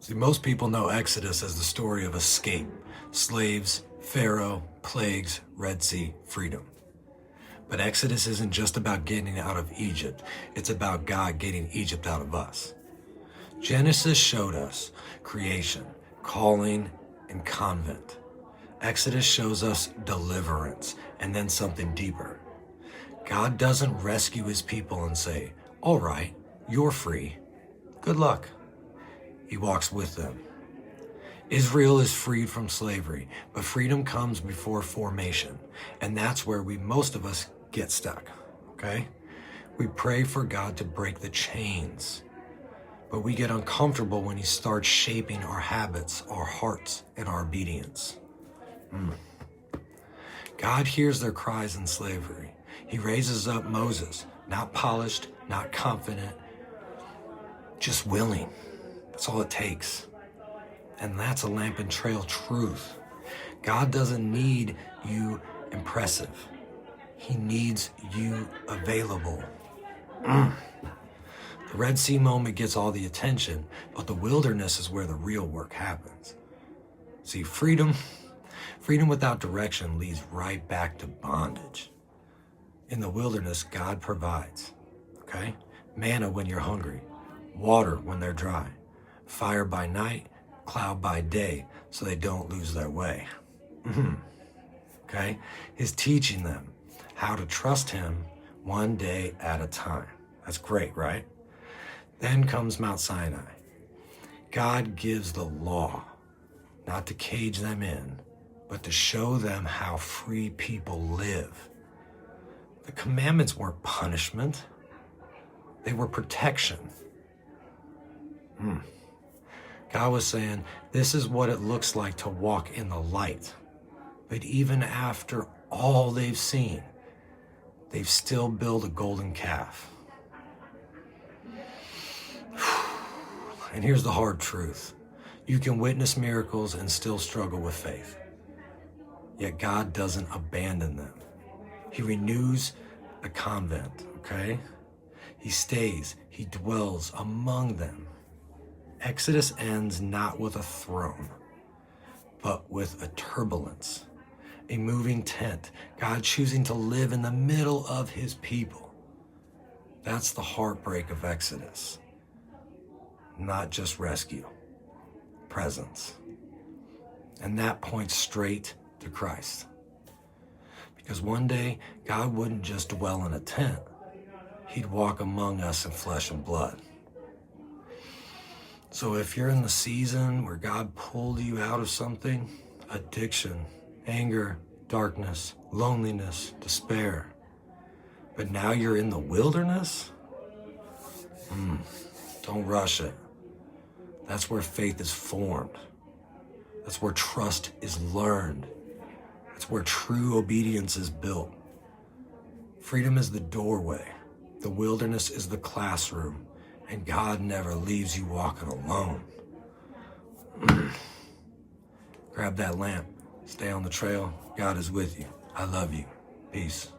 See, most people know Exodus as the story of escape, slaves, Pharaoh, plagues, Red Sea, freedom. But Exodus isn't just about getting out of Egypt. It's about God getting Egypt out of us. Genesis showed us creation, calling, and convent. Exodus shows us deliverance, and then something deeper. God doesn't rescue his people and say, all right, you're free. Good luck. He walks with them. Israel is freed from slavery, but freedom comes before formation, and that's where most of us get stuck, okay? We pray for God to break the chains, but we get uncomfortable when he starts shaping our habits, our hearts, and our obedience. God hears their cries in slavery. He raises up Moses, not polished, not confident, just willing. That's all it takes. And that's a lamp and trail truth. God doesn't need you impressive. He needs you available. The Red Sea moment gets all the attention, but the wilderness is where the real work happens. See, freedom without direction leads right back to bondage. In the wilderness, God provides, okay? Manna when you're hungry, water when they're dry, fire by night, cloud by day, so they don't lose their way. Okay? He's teaching them how to trust him one day at a time. That's great, right? Then comes Mount Sinai. God gives the law, not to cage them in, but to show them how free people live. The commandments weren't punishment. They were protection. God was saying, this is what it looks like to walk in the light. But even after all they've seen, they've still built a golden calf. And here's the hard truth. You can witness miracles and still struggle with faith. Yet God doesn't abandon them. He renews a convent, okay? He stays, he dwells among them. Exodus ends not with a throne, but with a turbulence, a moving tent, God choosing to live in the middle of his people. That's the heartbreak of Exodus. Not just rescue, presence. And that points straight to Christ. Because one day, God wouldn't just dwell in a tent. He'd walk among us in flesh and blood. So if you're in the season where God pulled you out of something, addiction, anger, darkness, loneliness, despair, but now you're in the wilderness, don't rush it. That's where faith is formed. That's where trust is learned. That's where true obedience is built. Freedom is the doorway. The wilderness is the classroom. And God never leaves you walking alone. Grab that lamp. Stay on the trail. God is with you. I love you. Peace.